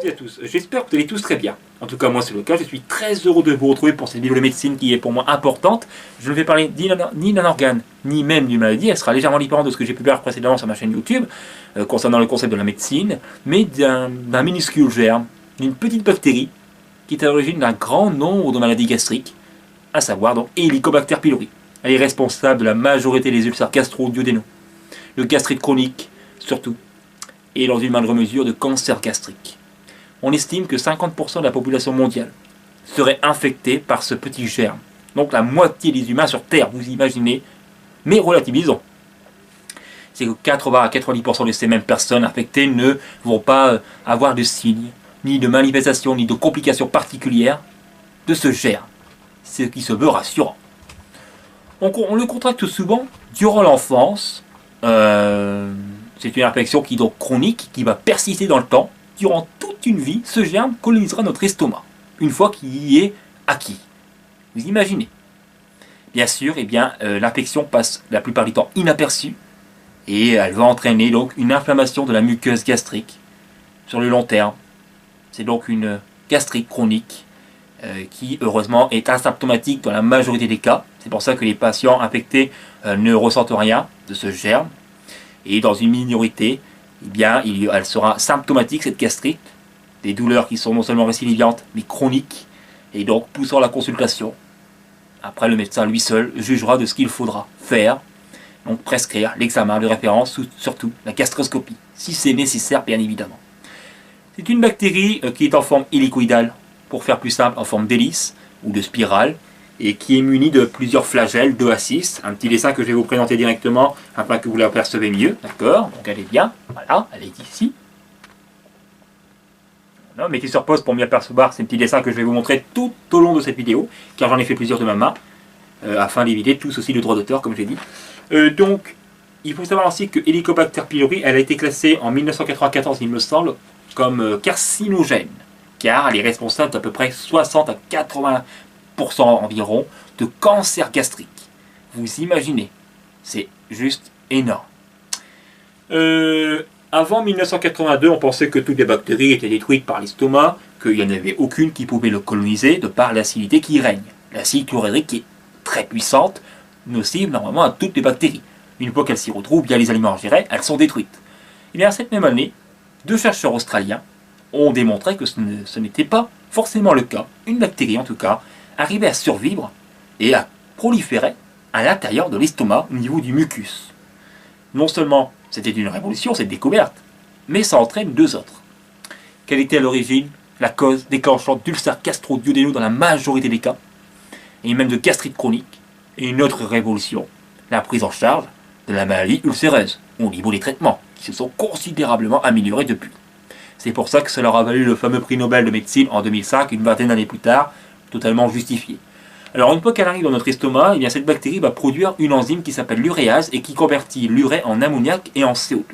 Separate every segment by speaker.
Speaker 1: à tous, j'espère que vous allez tous très bien. En tout cas, moi c'est le cas, je suis très heureux de vous retrouver pour cette vidéo de médecine qui est pour moi importante. Je ne vais parler ni d'un organe, ni même d'une maladie, elle sera légèrement différente de ce que j'ai pu faire précédemment sur ma chaîne YouTube, concernant le concept de la médecine, mais d'un minuscule germe, d'une petite bactérie, qui est à l'origine d'un grand nombre de maladies gastriques, à savoir donc Helicobacter pylori. Elle est responsable de la majorité des ulcères gastro-duodénaux, de gastrite chronique surtout, et dans une moindre mesure de cancer gastrique. On estime que 50% de la population mondiale serait infectée par ce petit germe. Donc la moitié des humains sur Terre, vous imaginez, mais relativisons. C'est que 80 à 90% de ces mêmes personnes infectées ne vont pas avoir de signes, ni de manifestations, ni de complications particulières de ce germe. Ce qui se veut rassurant. On le contracte souvent durant l'enfance. C'est une infection qui est donc chronique, qui va persister dans le temps. Durant toute une vie, ce germe colonisera notre estomac, une fois qu'il y est acquis. Vous imaginez? Bien sûr, l'infection passe la plupart du temps inaperçue, et elle va entraîner donc une inflammation de la muqueuse gastrique sur le long terme. C'est donc une gastrite chronique qui, heureusement, est asymptomatique dans la majorité des cas. C'est pour ça que les patients infectés ne ressentent rien de ce germe. Et dans une minorité, elle sera symptomatique, cette gastrite, des douleurs qui sont non seulement récidivantes, mais chroniques, et donc poussant à la consultation. Après, le médecin lui seul jugera de ce qu'il faudra faire, donc prescrire l'examen de référence, surtout la gastroscopie, si c'est nécessaire, bien évidemment. C'est une bactérie qui est en forme hélicoïdale, pour faire plus simple, en forme d'hélice ou de spirale, et qui est munie de plusieurs flagelles, 2 à 6. Un petit dessin que je vais vous présenter directement afin que vous l'apercevez mieux. D'accord? Donc elle est bien. Voilà, elle est ici. Voilà, mettez sur pause pour mieux apercevoir ces petits dessins que je vais vous montrer tout au long de cette vidéo, car j'en ai fait plusieurs de ma main, afin d'éviter tout souci de droit d'auteur, comme j'ai dit. Donc, il faut savoir aussi que Helicobacter pylori, elle a été classée en 1994, il me semble, comme carcinogène, car elle est responsable d'à peu près 60 à 80% environ de cancer gastrique. Vous imaginez, c'est juste énorme. Avant 1982, on pensait que toutes les bactéries étaient détruites par l'estomac, qu'il n'y en avait aucune qui pouvait le coloniser de par l'acidité qui y règne. L'acide chlorhydrique qui est très puissante, nocive normalement à toutes les bactéries. Une fois qu'elles s'y retrouvent via les aliments ingérés, elles sont détruites. Et bien cette même année, 2 chercheurs australiens ont démontré que ce n'était pas forcément le cas. Une bactérie en tout cas arrivait à survivre et à proliférer à l'intérieur de l'estomac au niveau du mucus. Non seulement c'était une révolution, cette découverte, mais ça entraîne 2 autres. Quelle était à l'origine la cause déclenchante d'ulcères gastro-duodénaux dans la majorité des cas, et même de gastrite chronique, et une autre révolution, la prise en charge de la maladie ulcéreuse, au niveau des traitements, qui se sont considérablement améliorés depuis. C'est pour ça que ça leur a valu le fameux prix Nobel de médecine en 2005, une vingtaine d'années plus tard, totalement justifié. Alors une fois qu'elle arrive dans notre estomac, cette bactérie va produire une enzyme qui s'appelle l'uréase et qui convertit l'urée en ammoniac et en CO2.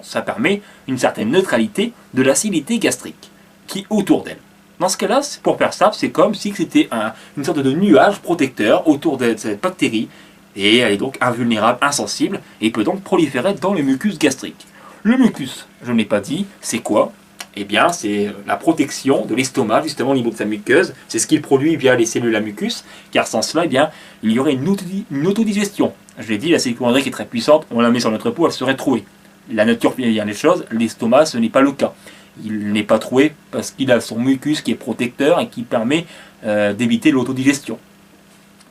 Speaker 1: Ça permet une certaine neutralité de l'acidité gastrique qui est autour d'elle. Dans ce cas-là, pour faire simple, c'est comme si c'était une sorte de nuage protecteur autour de cette bactérie, et elle est donc invulnérable, insensible, et peut donc proliférer dans le mucus gastrique. Le mucus, je ne l'ai pas dit, c'est quoi? C'est la protection de l'estomac, justement au niveau de sa muqueuse. C'est ce qu'il produit via les cellules à mucus, car sans cela, il y aurait une autodigestion. Je l'ai dit, la cellule chlorhydrique est très puissante, on la met sur notre peau, elle serait trouée. La nature fait bien les choses, l'estomac, ce n'est pas le cas. Il n'est pas troué parce qu'il a son mucus qui est protecteur et qui permet d'éviter l'autodigestion.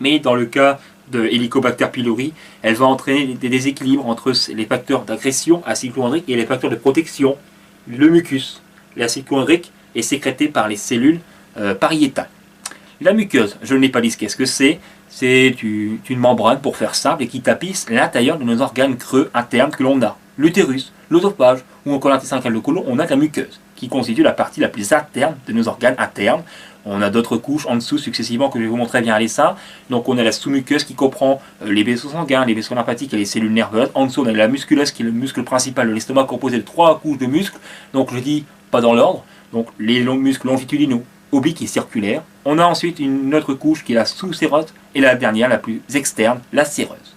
Speaker 1: Mais dans le cas de Helicobacter pylori, elle va entraîner des déséquilibres entre les facteurs d'agression acide chlorhydrique et les facteurs de protection, le mucus. L'acide chlorhydrique est sécrété par les cellules pariétales. La muqueuse, je ne l'ai pas dit qu'est-ce que c'est. C'est une membrane, pour faire simple, et qui tapisse l'intérieur de nos organes creux internes que l'on a. L'utérus, l'œsophage ou encore l'intestin grêle, le côlon, on a de la muqueuse, qui constitue la partie la plus interne de nos organes internes. On a d'autres couches en dessous successivement que je vais vous montrer bien à l'essaim. Donc on a la sous-muqueuse qui comprend les vaisseaux sanguins, les vaisseaux lymphatiques et les cellules nerveuses. En dessous on a la musculeuse qui est le muscle principal de l'estomac composé de 3 couches de muscles. Donc je dis pas dans l'ordre. Donc les muscles longitudinaux, obliques et circulaires. On a ensuite une autre couche qui est la sous-séreuse et la dernière, la plus externe, la séreuse.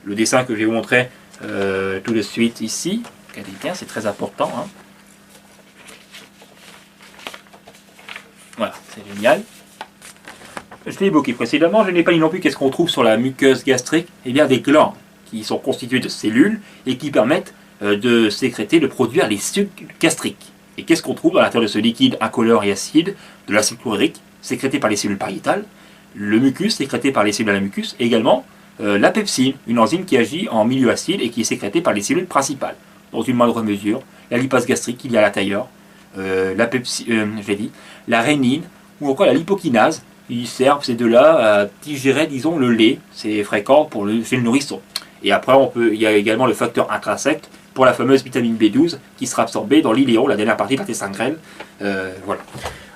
Speaker 1: Le dessin que je vais vous montrer tout de suite ici, regardez bien, c'est très important. Voilà, c'est génial. Je l'ai évoqué précédemment, je n'ai pas dit non plus qu'est-ce qu'on trouve sur la muqueuse gastrique. Eh bien des glandes qui sont constituées de cellules et qui permettent de sécréter, de produire les sucs gastriques. Et qu'est-ce qu'on trouve à l'intérieur de ce liquide incolore et acide, de l'acide chlorhydrique, sécrété par les cellules pariétales, le mucus sécrété par les cellules à la mucus, et également la pepsine, une enzyme qui agit en milieu acide et qui est sécrétée par les cellules principales. Dans une moindre mesure, la lipase gastrique qu'il y a à l'intérieur, la pepsine, je l'ai dit, la rénine, ou encore la lipokinase. Ils servent ces deux-là à digérer, disons, le lait. C'est fréquent chez le nourrisson. Et après, il y a également le facteur intrinsèque pour la fameuse vitamine B12 qui sera absorbée dans l'iléon, la dernière partie de l'intestin grêle. Voilà.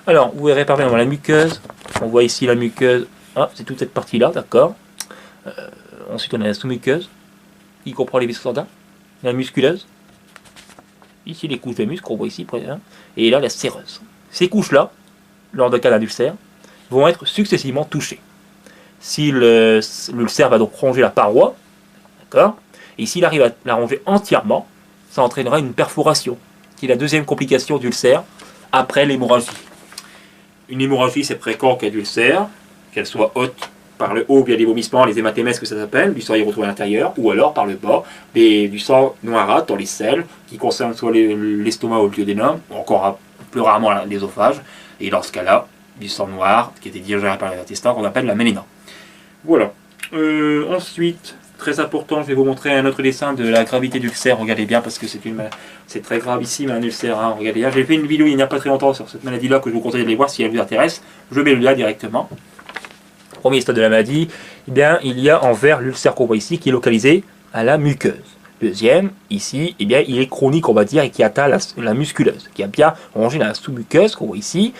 Speaker 1: Alors, vous verrez par exemple la muqueuse. On voit ici la muqueuse. Ah, c'est toute cette partie-là, d'accord. Ensuite, on a la sous-muqueuse, qui comprend les vaisseaux sanguins. La musculeuse. Ici, les couches de muscles qu'on voit ici. Et là, la séreuse. Ces couches-là, lors d'un cas d'un ulcère, vont être successivement touchés. Si l'ulcère va donc ronger la paroi, d'accord, et s'il arrive à la ronger entièrement, ça entraînera une perforation, qui est la deuxième complication d'ulcère après l'hémorragie. Une hémorragie, c'est fréquent qu'il y ait d'ulcère, qu'elle soit haute par le haut via des vomissements, les hématémèses que ça s'appelle, du sang y retrouvé à l'intérieur, ou alors par le bas, du sang noirâtre dans les selles, qui concernent soit l'estomac ou le duodénum, ou encore plus rarement l'ésophage, et dans ce cas-là, du sang noir qui était digéré par les intestins qu'on appelle la méléna. Voilà. Ensuite, très important, je vais vous montrer un autre dessin de la gravité d'ulcère. Regardez bien parce que c'est très grave ici, un ulcère. Hein. Regardez bien. J'ai fait une vidéo il n'y a pas très longtemps sur cette maladie-là que je vous conseille d'aller voir si elle vous intéresse. Je mets le lien directement. Premier stade de la maladie, eh bien, il y a en vert l'ulcère qu'on voit ici qui est localisé à la muqueuse. Deuxième, ici, eh bien, il est chronique, on va dire, et qui atteint la musculeuse, qui a bien rongé la sous-muqueuse qu'on voit ici.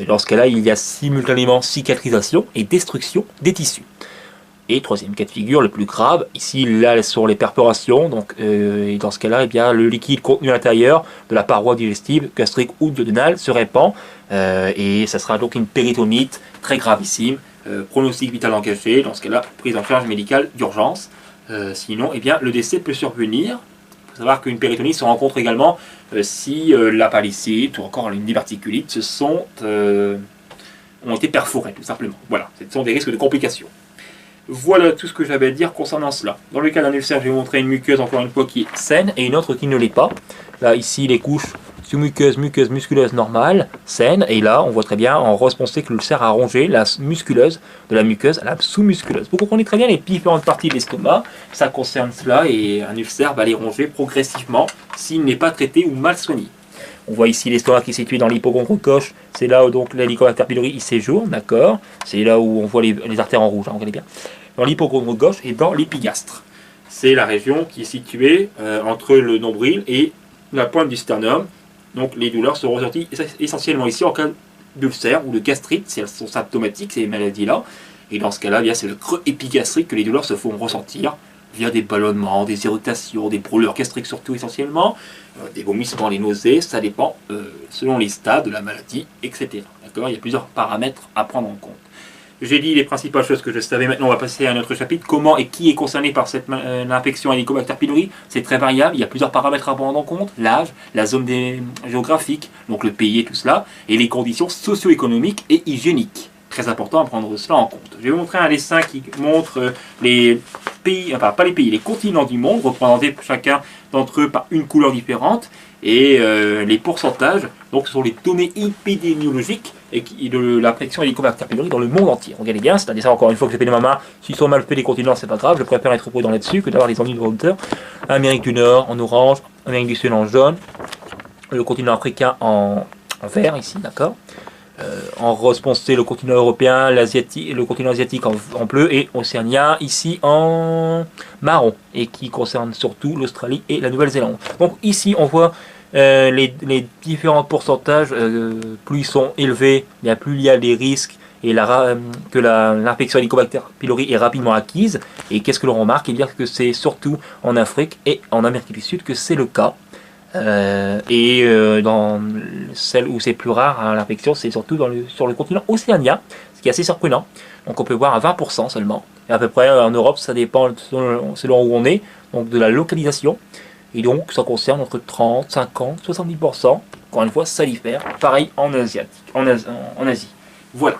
Speaker 1: Dans ce cas-là, il y a simultanément cicatrisation et destruction des tissus. Et troisième cas de figure, le plus grave, ici, là, sont les perforations. Donc, et dans ce cas-là, eh bien, le liquide contenu à l'intérieur de la paroi digestive, gastrique ou duodénale, se répand. Et ça sera donc une péritonite très gravissime. Pronostic vital engagé. Dans ce cas-là, prise en charge médicale d'urgence. Sinon, eh bien, le décès peut survenir. Il faut savoir qu'une péritonite se rencontre également si la palicite ou encore une diverticulite ont été perforés, tout simplement. Voilà, ce sont des risques de complications. Voilà tout ce que j'avais à dire concernant cela. Dans le cas d'un ulcère, je vais vous montrer une muqueuse, encore une fois, qui est saine, et une autre qui ne l'est pas. Là, ici, les couches sous-muqueuse, muqueuse, musculeuse normale, saine, et là, on voit très bien en responsé que l'ulcère a rongé la musculeuse de la muqueuse à la sous-musculeuse. Vous comprenez très bien les différentes parties de l'estomac, ça concerne cela, et un ulcère va les ronger progressivement s'il n'est pas traité ou mal soigné. On voit ici l'estomac qui est situé dans l'hypocondre gauche, c'est là où donc l'Helicobacter pylori y séjourne, d'accord. C'est là où on voit les artères en rouge, hein, regardez bien. Dans l'hypocondre gauche et dans l'épigastre. C'est la région qui est située entre le nombril et la pointe du sternum. Donc les douleurs seront ressenties essentiellement ici en cas d'ulcère ou de gastrite, si elles sont symptomatiques, ces maladies-là. Et dans ce cas-là, c'est le creux épigastrique que les douleurs se font ressentir via des ballonnements, des irritations, des brûlures gastriques surtout essentiellement, des vomissements, des nausées, ça dépend selon les stades de la maladie, etc. D'accord ? Il y a plusieurs paramètres à prendre en compte. J'ai dit les principales choses que je savais. Maintenant, on va passer à un autre chapitre. Comment et qui est concerné par cette infection à Helicobacter pylori? C'est très variable. Il y a plusieurs paramètres à prendre en compte. L'âge, la zone géographique, donc le pays et tout cela, et les conditions socio-économiques et hygiéniques. Très important à prendre cela en compte. Je vais vous montrer un dessin qui montre les pays, enfin pas les pays, les continents du monde, représentés chacun d'entre eux par une couleur différente, et les pourcentages, donc ce sont les données épidémiologiques de l'infection Helicobacter pylori dans le monde entier. Regardez bien, c'est un dessin encore une fois que j'ai fait de ma main. S'ils sont mal faits les continents, c'est pas grave, je préfère être prudent là-dessus que d'avoir les ennuis de hauteur. Amérique du Nord en orange, Amérique du Sud en jaune, le continent africain en vert ici, d'accord. En rose foncé le continent européen, le continent asiatique en bleu et océanien ici en marron, et qui concerne surtout l'Australie et la Nouvelle-Zélande. Donc ici on voit les différents pourcentages, plus ils sont élevés, bien plus il y a des risques et que l'infection Helicobacter pylori est rapidement acquise. Et qu'est-ce que l'on remarque? Il y a que c'est surtout en Afrique et en Amérique du Sud que c'est le cas. Dans celle où c'est plus rare, hein, l'infection, c'est surtout sur le continent océanien, ce qui est assez surprenant. Donc on peut voir à 20% seulement. Et à peu près en Europe, ça dépend selon où on est, donc de la localisation. Et donc ça concerne entre 30, 50, 70% encore une fois salifères, pareil en Asie. Voilà.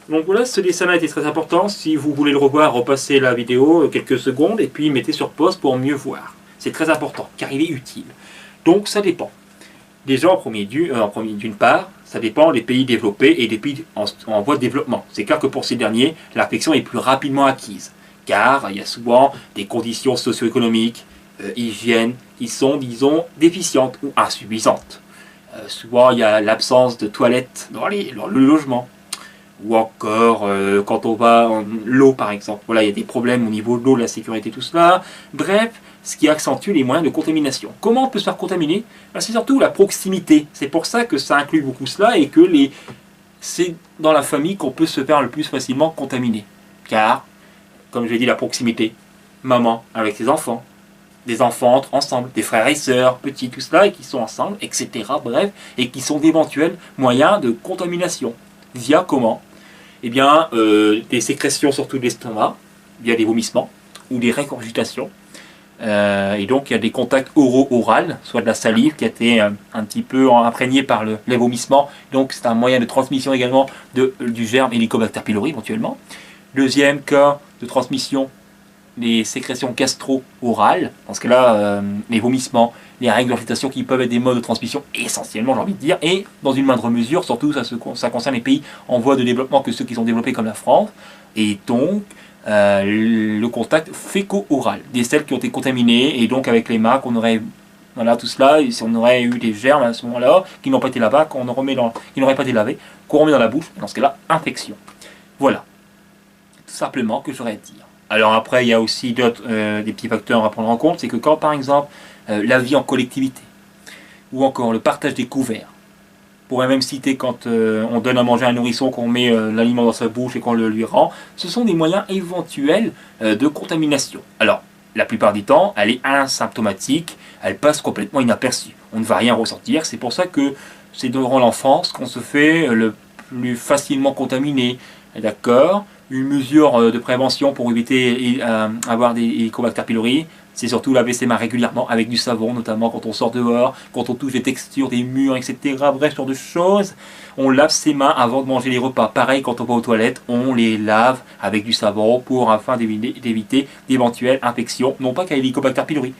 Speaker 1: Donc voilà, ce dessin-là était très important. Si vous voulez le revoir, repassez la vidéo quelques secondes et puis mettez sur pause pour mieux voir. C'est très important car il est utile. Donc ça dépend. Déjà d'une part, ça dépend des pays développés et des pays en voie de développement. C'est clair que pour ces derniers, l'infection est plus rapidement acquise car il y a souvent des conditions socio-économiques, hygiène qui sont, disons, déficientes ou insuffisantes. Souvent, il y a l'absence de toilettes dans le logement. Ou encore, quand on va en l'eau, par exemple. Voilà, il y a des problèmes au niveau de l'eau, de la sécurité, tout cela. Bref, ce qui accentue les moyens de contamination. Comment on peut se faire contaminer? C'est surtout la proximité. C'est pour ça que ça inclut beaucoup cela et que c'est dans la famille qu'on peut se faire le plus facilement contaminer. Car, comme je l'ai dit, la proximité. Maman avec ses enfants. Des enfants entrent ensemble, des frères et sœurs, petits, tout cela, et qui sont ensemble, etc. Bref, et qui sont d'éventuels moyens de contamination. Via comment? Eh bien, des sécrétions surtout de l'estomac, via des vomissements, ou des régurgitations. Et donc, il y a des contacts oraux-orales, soit de la salive qui a été un petit peu imprégnée par les vomissements. Donc, c'est un moyen de transmission également du germe Helicobacter pylori, éventuellement. Deuxième cas de transmission, les sécrétions gastro-orales, dans ce cas-là, les vomissements, les régurgitations qui peuvent être des modes de transmission essentiellement, j'ai envie de dire, et dans une moindre mesure, surtout ça concerne les pays en voie de développement que ceux qui sont développés comme la France, et donc le contact féco-oral, des selles qui ont été contaminées, et donc avec les mains qu'on aurait, voilà tout cela, et si on aurait eu des germes à ce moment-là, qui n'ont pas été lavés, qui n'auraient pas été lavés, qu'on remet dans la bouche, dans ce cas-là, infection. Voilà, tout simplement que j'aurais à dire. Alors après, il y a aussi des petits facteurs à prendre en compte, c'est que quand par exemple, la vie en collectivité, ou encore le partage des couverts, on pourrait même citer quand on donne à manger à un nourrisson, qu'on met l'aliment dans sa bouche et qu'on le lui rend, ce sont des moyens éventuels de contamination. Alors, la plupart du temps, elle est asymptomatique, elle passe complètement inaperçue. On ne va rien ressentir, c'est pour ça que c'est durant l'enfance qu'on se fait le plus facilement contaminé, d'accord? Une mesure de prévention pour éviter avoir des Helicobacter pylori, c'est surtout laver ses mains régulièrement avec du savon, notamment quand on sort dehors, quand on touche les textures des murs, etc. Bref, ce genre de choses. On lave ses mains avant de manger les repas. Pareil, quand on va aux toilettes, on les lave avec du savon afin d'éviter d'éventuelles infections, non pas qu'à Helicobacter pylori,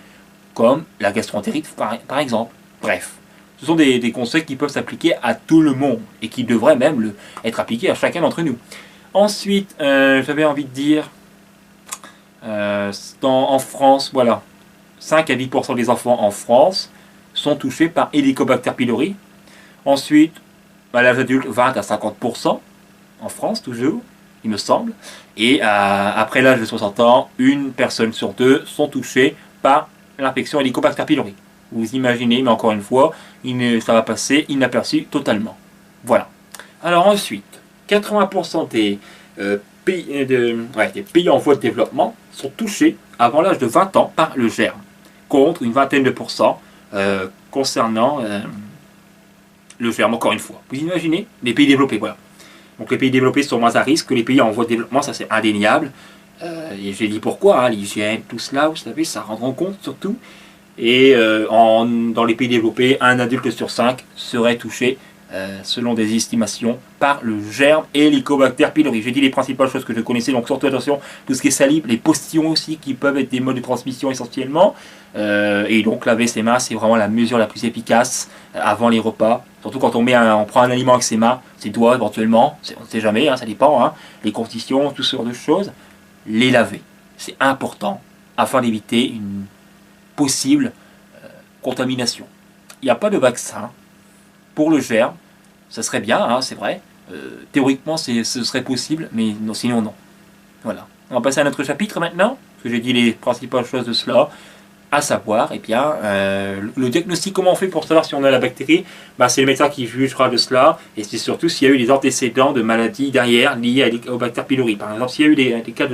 Speaker 1: comme la gastroentérite par exemple. Bref, ce sont des conseils qui peuvent s'appliquer à tout le monde et qui devraient même être appliqués à chacun d'entre nous. Ensuite, j'avais envie de dire, en France, voilà, 5 à 10% des enfants en France sont touchés par Helicobacter pylori. Ensuite, à l'âge adulte, 20 à 50% en France, toujours, il me semble. Et après l'âge de 60 ans, une personne sur deux sont touchées par l'infection Helicobacter pylori. Vous imaginez, mais encore une fois, ça va passer inaperçu totalement. Voilà. Alors ensuite, 80% des pays en voie de développement sont touchés avant l'âge de 20 ans par le germe, contre une vingtaine de pourcents concernant le germe, encore une fois. Vous imaginez? Les pays développés, voilà. Donc les pays développés sont moins à risque que les pays en voie de développement, ça c'est indéniable. Et j'ai dit pourquoi, hein, l'hygiène, tout cela, vous savez, ça rend compte surtout. Et dans les pays développés, un adulte sur 5 serait touché, selon des estimations, par le germe Helicobacter pylori. J'ai dit les principales choses que je connaissais, donc surtout attention, tout ce qui est salive, les postillons aussi, qui peuvent être des modes de transmission essentiellement. Et donc laver ses mains, c'est vraiment la mesure la plus efficace avant les repas. Surtout quand on prend un aliment avec ses mains, ses doigts éventuellement, on ne sait jamais, hein, ça dépend, hein, les conditions, tout ce genre de choses. Les laver, c'est important afin d'éviter une possible contamination. Il n'y a pas de vaccin pour le germe, ça serait bien, hein, c'est vrai. Théoriquement, ce serait possible, mais non, sinon non. Voilà. On va passer à notre chapitre maintenant, parce que j'ai dit les principales choses de cela. À savoir, eh bien, le diagnostic, comment on fait pour savoir si on a la bactérie? C'est le médecin qui jugera de cela, et c'est surtout s'il y a eu des antécédents de maladies derrière liées à Helicobacter pylori. Par exemple, s'il y a eu des cas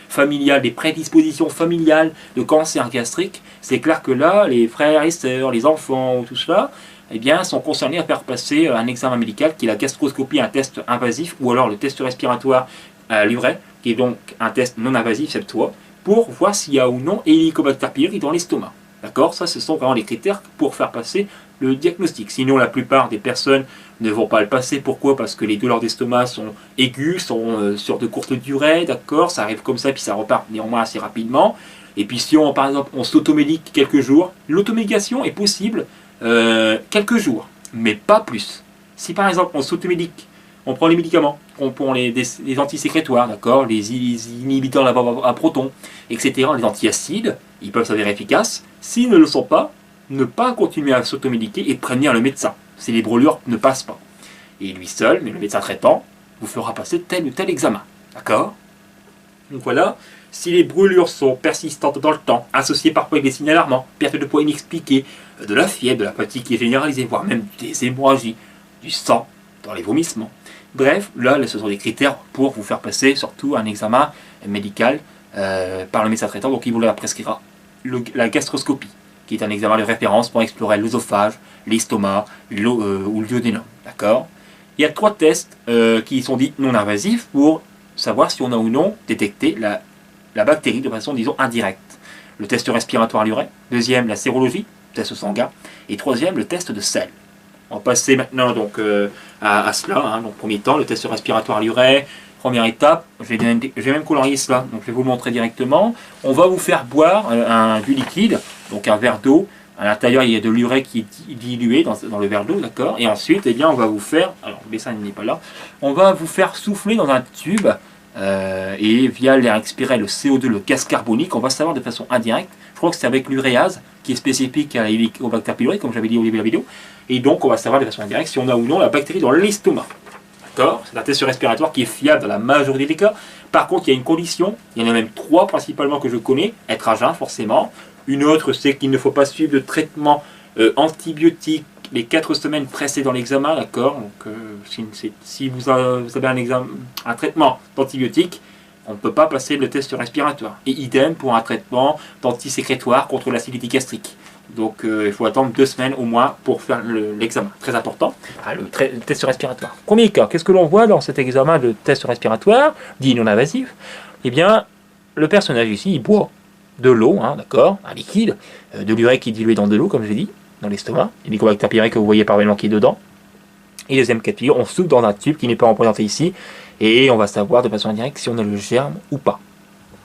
Speaker 1: familiales, des prédispositions familiales de cancer gastrique, c'est clair que là, les frères et sœurs, les enfants, tout cela, eh bien, sont concernés à faire passer un examen médical qui est la gastroscopie, un test invasif, ou alors le test respiratoire à l'urée, qui est donc un test non invasif cette fois, pour voir s'il y a ou non Helicobacter pylori dans l'estomac. D'accord? Ça, ce sont vraiment les critères pour faire passer le diagnostic. Sinon, la plupart des personnes ne vont pas le passer. Pourquoi? Parce que les douleurs d'estomac sont aiguës, sont sur de courtes durées, d'accord? Ça arrive comme ça, puis ça repart néanmoins assez rapidement. Et puis si on, par exemple, on s'automédique quelques jours, l'automédication est possible quelques jours, mais pas plus. Si par exemple on s'automédique, on prend les médicaments, on prend les antisécrétoires, d'accord, les inhibiteurs à protons, etc., les antiacides, ils peuvent s'avérer efficaces. S'ils ne le sont pas, ne pas continuer à s'automédiquer et prévenir le médecin si les brûlures ne passent pas. Et lui seul, mais le médecin traitant, vous fera passer tel ou tel examen, d'accord? Donc voilà. Si les brûlures sont persistantes dans le temps, associées parfois avec des signes alarmants, perte de poids inexpliquée, de la fièvre, de la fatigue qui est généralisée, voire même des hémorragies, du sang dans les vomissements. Bref, là, ce sont des critères pour vous faire passer surtout un examen médical par le médecin traitant. Donc il vous la prescrira la gastroscopie, qui est un examen de référence pour explorer l'œsophage, l'estomac ou le duodénum. D'accord? Il y a 3 tests qui sont dits non invasifs pour savoir si on a ou non détecté la bactérie de façon, disons, indirecte. Le test respiratoire à l'urée. Deuxième, la sérologie, test sanguin. Et troisième, le test de sel. On va passer maintenant donc, à cela. Hein. Donc, premier temps, le test respiratoire à l'urée. Première étape, je vais même colorier cela. Donc, je vais vous le montrer directement. On va vous faire boire du liquide, donc un verre d'eau. À l'intérieur, il y a de l'urée qui est diluée dans le verre d'eau, d'accord. Et ensuite, eh bien, on va vous faire, alors le dessin n'est pas là, on va vous faire souffler dans un tube. Et via l'air expiré, le CO2, le gaz carbonique, on va savoir de façon indirecte. Je crois que c'est avec l'uréase qui est spécifique à l'Helicobacter pylori, comme j'avais dit au début de la vidéo. Et donc, on va savoir de façon indirecte si on a ou non la bactérie dans l'estomac. D'accord? C'est un test respiratoire qui est fiable dans la majorité des cas. Par contre, il y a une condition, il y en a même 3 principalement que je connais. Être à jeun, forcément. Une autre, c'est qu'il ne faut pas suivre de traitement antibiotique les 4 semaines précédant l'examen, d'accord. Donc, si vous avez un traitement d'antibiotique, on ne peut pas passer le test respiratoire. Et idem pour un traitement d'antisécrétoire contre l'acidité gastrique. Donc, il faut attendre 2 semaines au moins pour faire l'examen. Très important. Le test respiratoire. Premier cas, qu'est-ce que l'on voit dans cet examen de test respiratoire, dit non invasif? Eh bien, le personnage ici, il boit de l'eau, hein, d'accord, un liquide, de l'urée qui est diluée dans de l'eau, comme j'ai dit, dans l'estomac, l'Helicobacter pylori que vous voyez parallèlement qui est dedans. Et deuxième cas de figure, on souffle dans un tube qui n'est pas représenté ici, et on va savoir de façon indirecte si on a le germe ou pas.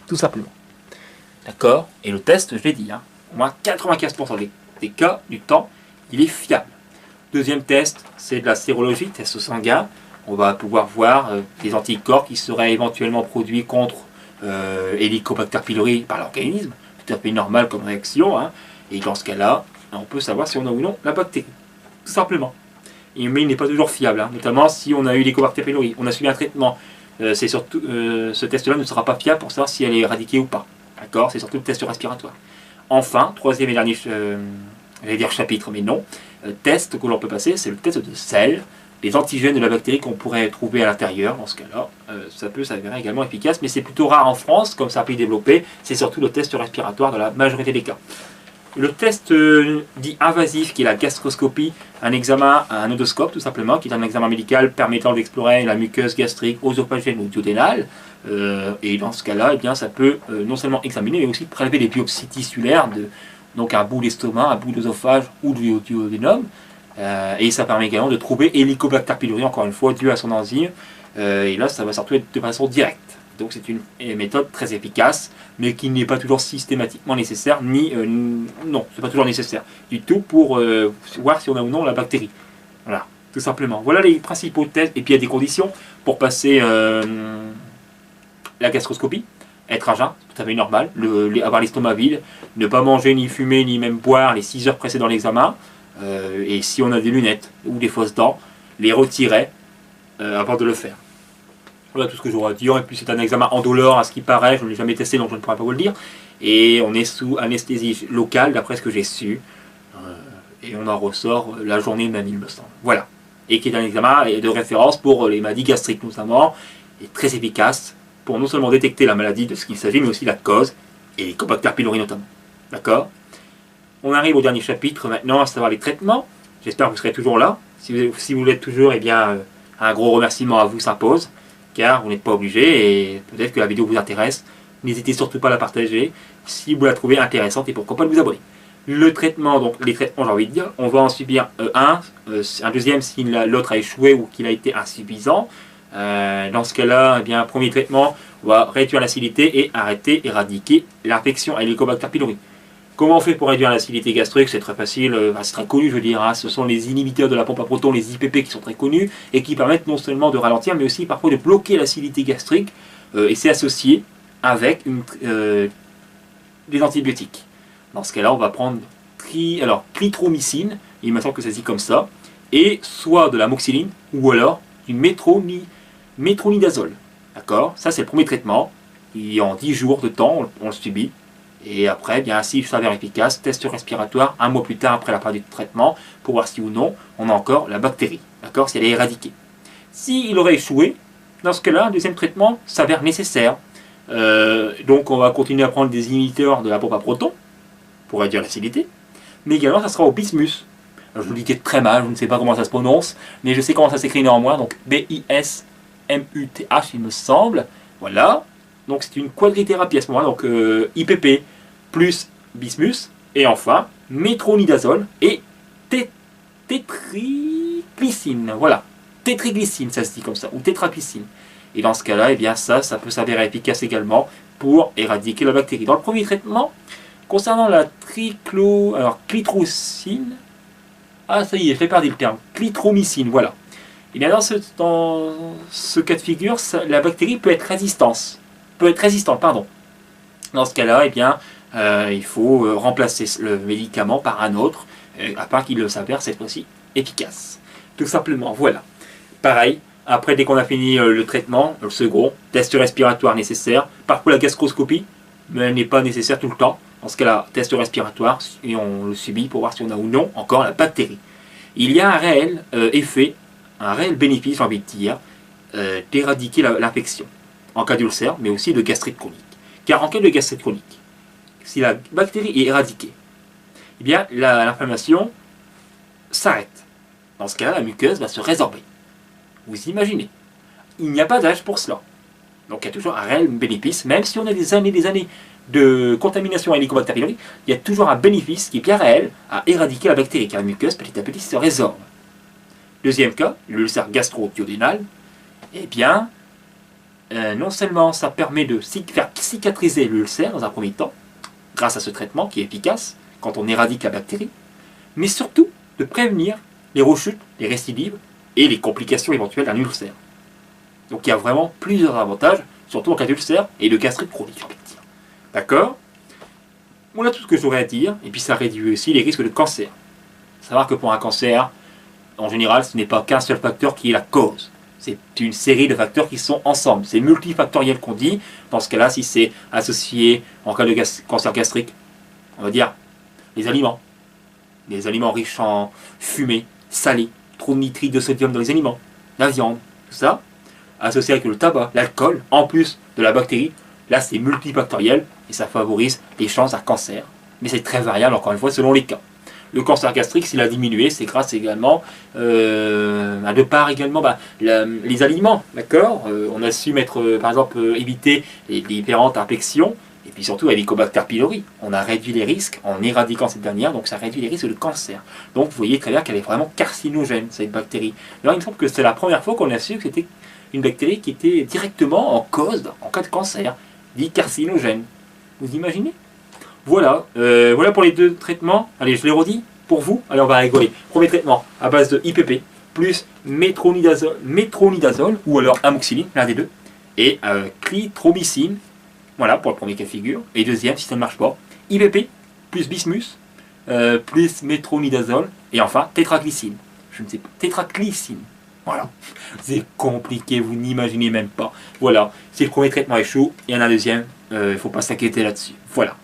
Speaker 1: Tout simplement. D'accord? Et le test, je l'ai dit, hein, au moins 95% des cas du temps, il est fiable. Deuxième test, c'est de la sérologie, test sanguin. On va pouvoir voir des anticorps qui seraient éventuellement produits contre Helicobacter pylori par l'organisme. Tout à fait normal comme réaction. Hein. Et dans ce cas-là, on peut savoir si on a ou non la bactérie. Tout simplement. Mais il n'est pas toujours fiable, hein, notamment si on a eu Helicobacter pylori. On a suivi un traitement. C'est surtout, ce test-là ne sera pas fiable pour savoir si elle est éradiquée ou pas. D'accord? C'est surtout le test respiratoire. Enfin, troisième et dernier, j'allais dire chapitre, mais non. Test que l'on peut passer, c'est le test de sel. Les antigènes de la bactérie qu'on pourrait trouver à l'intérieur, dans ce cas-là, ça peut s'avérer également efficace, mais c'est plutôt rare en France, comme c'est un pays développé, c'est surtout le test respiratoire dans la majorité des cas. Le test dit invasif, qui est la gastroscopie, un examen à un otoscope tout simplement, qui est un examen médical permettant d'explorer la muqueuse gastrique, œsophagène ou duodénale. Et dans ce cas-là, eh bien, ça peut non seulement examiner, mais aussi prélever des biopsies tissulaires, donc un bout d'estomac, un bout d'œsophage ou du duodénum. Et ça permet également de trouver Helicobacter pylori, encore une fois, dû à son enzyme. Et là, ça va surtout être de façon directe. Donc c'est une méthode très efficace, mais qui n'est pas toujours systématiquement nécessaire, non, c'est pas toujours nécessaire du tout pour voir si on a ou non la bactérie. Voilà, tout simplement. Voilà les principaux tests. Et puis il y a des conditions pour passer la gastroscopie. Être à jeun, tout à fait normal, avoir l'estomac vide, ne pas manger, ni fumer, ni même boire les 6 heures précédant l'examen. Et si on a des lunettes ou des fausses dents, les retirer avant de le faire. Voilà tout ce que j'aurais à dire. Et puis c'est un examen indolore à ce qui paraît, je ne l'ai jamais testé donc je ne pourrais pas vous le dire. Et on est sous anesthésie locale d'après ce que j'ai su. Et on en ressort la journée même, il me semble. Voilà. Et qui est un examen de référence pour les maladies gastriques notamment, et très efficace pour non seulement détecter la maladie de ce qu'il s'agit, mais aussi la cause, et les Helicobacter pylori notamment. D'accord? On arrive au dernier chapitre maintenant, à savoir les traitements. J'espère que vous serez toujours là. Si vous l'êtes toujours, eh bien, un gros remerciement à vous s'impose, car vous n'êtes pas obligé, et peut-être que la vidéo vous intéresse. N'hésitez surtout pas à la partager si vous la trouvez intéressante, et pourquoi pas de vous abonner. Le traitement, donc les traitements, j'ai envie de dire, on va en subir un deuxième si l'autre a échoué ou qu'il a été insuffisant. Dans ce cas-là, eh bien, premier traitement, on va réduire l'acidité et arrêter, éradiquer l'infection à Helicobacter pylori. Comment on fait pour réduire l'acidité gastrique? C'est très facile, c'est très connu, je veux dire. Hein. Ce sont les inhibiteurs de la pompe à protons, les IPP, qui sont très connus et qui permettent non seulement de ralentir, mais aussi parfois de bloquer l'acidité gastrique. Et c'est associé avec des antibiotiques. Dans ce cas-là, on va prendre clitromycine, il me semble que ça se dit comme ça, et soit de la moxiline ou alors du métronidazole. D'accord? Ça, c'est le premier traitement. Et en 10 jours de temps, on le subit. Et après, bien, s'il s'avère efficace, test respiratoire un mois plus tard après la fin du traitement pour voir si ou non on a encore la bactérie. D'accord? Si elle est éradiquée. S'il aurait échoué, dans ce cas-là, un deuxième traitement s'avère nécessaire. Donc, on va continuer à prendre des inhibiteurs de la pompe à protons pour réduire l'acidité. Mais également, ça sera au bismuth. Alors, je vous le dis très mal, je ne sais pas comment ça se prononce, mais je sais comment ça s'écrit néanmoins. Donc, BISMUTH, il me semble. Voilà. Donc, c'est une quadrithérapie à ce moment-là. Donc, IPP plus bismuth. Et enfin, métronidazole et tétriglycine. Voilà. Tétriglycine, ça se dit comme ça. Ou tétraglycine. Et dans ce cas-là, eh bien, ça peut s'avérer efficace également pour éradiquer la bactérie. Dans le premier traitement, concernant la clitrocine, ah ça y est, je l'ai perdu le terme, clitromycine, voilà. Et bien dans ce cas de figure, la bactérie peut être résistante. Dans ce cas-là, eh bien, il faut remplacer le médicament par un autre, afin qu'il s'avère cette fois-ci efficace. Tout simplement, voilà. Pareil, après dès qu'on a fini le traitement, le second, test respiratoire nécessaire, parfois la gastroscopie, mais elle n'est pas nécessaire tout le temps. Dans ce cas-là, test respiratoire, et on le subit pour voir si on a ou non encore la bactérie. Il y a un réel effet, un réel bénéfice, j'ai envie de dire, d'éradiquer l'infection, en cas d'ulcère, mais aussi de gastrite chronique. Car en cas de gastrite chronique, si la bactérie est éradiquée, eh bien l'inflammation s'arrête. Dans ce cas-là, la muqueuse va se résorber. Vous imaginez, il n'y a pas d'âge pour cela. Donc il y a toujours un réel bénéfice, même si on a des années de contamination à Helicobacter pylori, il y a toujours un bénéfice qui est bien réel à éradiquer la bactérie, car la muqueuse petit à petit se résorbe. Deuxième cas, l'ulcère gastro-duodénal, eh bien, non seulement ça permet de faire cicatriser l'ulcère dans un premier temps, grâce à ce traitement qui est efficace quand on éradique la bactérie, mais surtout de prévenir les rechutes, les récidives et les complications éventuelles d'un ulcère. Donc il y a vraiment plusieurs avantages, surtout en cas d'ulcère et de gastrite chronique, j'ai envie de dire. D'accord? Voilà tout ce que j'aurais à dire, et puis ça réduit aussi les risques de cancer. Savoir que pour un cancer, en général, ce n'est pas qu'un seul facteur qui est la cause. C'est une série de facteurs qui sont ensemble. C'est multifactoriel qu'on dit. Dans ce cas-là, si c'est associé, en cas de cancer gastrique, on va dire les aliments. Les aliments riches en fumée, salés, trop de nitrite de sodium dans les aliments, la viande, tout ça. Associé avec le tabac, l'alcool, en plus de la bactérie, là c'est multifactoriel et ça favorise les chances d'un cancer. Mais c'est très variable, encore une fois, selon les cas. Le cancer gastrique, s'il a diminué, c'est grâce également, de part également, les aliments, d'accord. On a su mettre, par exemple, éviter les différentes infections, et puis surtout Helicobacter pylori. On a réduit les risques en éradiquant cette dernière, donc ça réduit les risques de cancer. Donc vous voyez très bien qu'elle est vraiment carcinogène, cette bactérie. Alors il me semble que c'est la première fois qu'on a su que c'était une bactérie qui était directement en cause, en cas de cancer, dit carcinogène. Vous imaginez? Voilà, voilà pour les deux traitements. Allez, je les redis pour vous. Allez, on va rigoler. Premier traitement à base de IPP plus métronidazole ou alors amoxicilline, l'un des deux, et clitromycine. Voilà pour le premier cas de figure. Et deuxième, si ça ne marche pas, IPP plus bismuth plus métronidazole et enfin tétraglycine. Je ne sais pas, tétraglycine. Voilà, c'est compliqué, vous n'imaginez même pas. Voilà, si le premier traitement échoue, il y en a un deuxième, il ne faut pas s'inquiéter là-dessus. Voilà.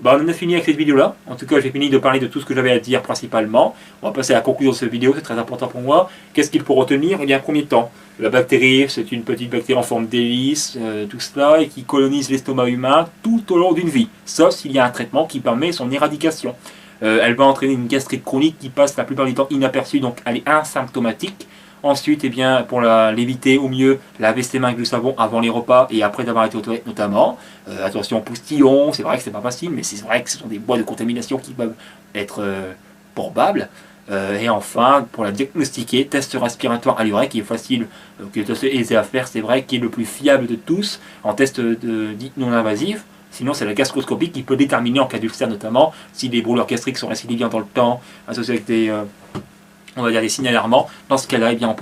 Speaker 1: On en a fini avec cette vidéo-là. En tout cas, j'ai fini de parler de tout ce que j'avais à dire principalement. On va passer à la conclusion de cette vidéo, c'est très important pour moi. Qu'est-ce qu'il faut retenir? Eh bien, premier temps, la bactérie, c'est une petite bactérie en forme d'hélice, tout cela, et qui colonise l'estomac humain tout au long d'une vie, sauf s'il y a un traitement qui permet son éradication. Elle va entraîner une gastrite chronique qui passe la plupart du temps inaperçue, donc elle est asymptomatique. Ensuite, eh bien, pour l'éviter au mieux, laver ses mains avec du savon avant les repas et après d'avoir été aux toilettes notamment. Attention aux postillons, c'est vrai que c'est pas facile, mais c'est vrai que ce sont des voies de contamination qui peuvent être probables. Et enfin, pour la diagnostiquer, test respiratoire à l'urètre qui est facile, qui est assez aisé à faire, c'est vrai, qui est le plus fiable de tous en test dit non invasif. Sinon, c'est la gastroscopie qui peut déterminer, en cas d'ulcère notamment, si les brûlures gastriques sont récidivantes dans le temps, associées avec des, on va dire des signes alarmants. Dans ce cas-là, eh bien, on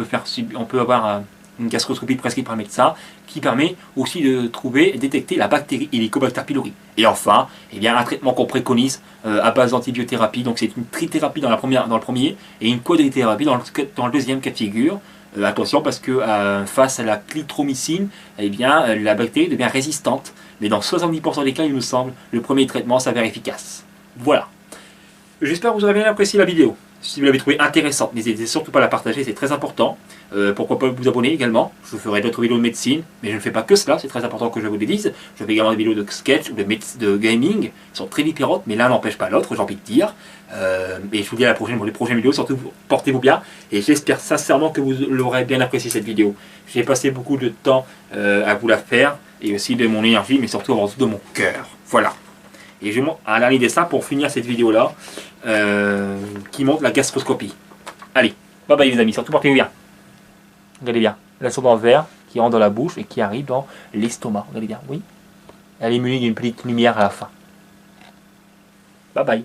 Speaker 1: peut avoir une gastroscopie prescrite par le médecin qui permet aussi de trouver et détecter la bactérie Helicobacter pylori. Et enfin, eh bien, un traitement qu'on préconise à base d'antibiothérapie. Donc c'est une trithérapie dans le premier et une quadrithérapie dans le deuxième cas de figure. Attention parce que face à la clitromycine, eh bien, la bactérie devient résistante. Mais dans 70% des cas, il me semble, le premier traitement s'avère efficace. Voilà. J'espère que vous aurez bien apprécié la vidéo. Si vous l'avez trouvée intéressante, n'hésitez surtout pas à la partager, c'est très important. Pourquoi pas vous abonner également. Je ferai d'autres vidéos de médecine, mais je ne fais pas que cela, c'est très important que je vous le dise. Je fais également des vidéos de sketch ou de gaming, qui sont très différentes, mais l'un n'empêche pas l'autre, j'ai envie de dire. Et je vous dis à la prochaine pour les prochaines vidéos, surtout portez-vous bien. Et j'espère sincèrement que vous l'aurez bien apprécié cette vidéo. J'ai passé beaucoup de temps à vous la faire, et aussi de mon énergie, mais surtout avant tout de mon cœur. Voilà. Et je vais un dernier dessin pour finir cette vidéo-là, qui montre la gastroscopie. Allez, bye bye les amis, surtout portez-vous bien. Regardez bien, la sonde en verre qui rentre dans la bouche et qui arrive dans l'estomac. Regardez bien, oui. Elle est munie d'une petite lumière à la fin. Bye bye.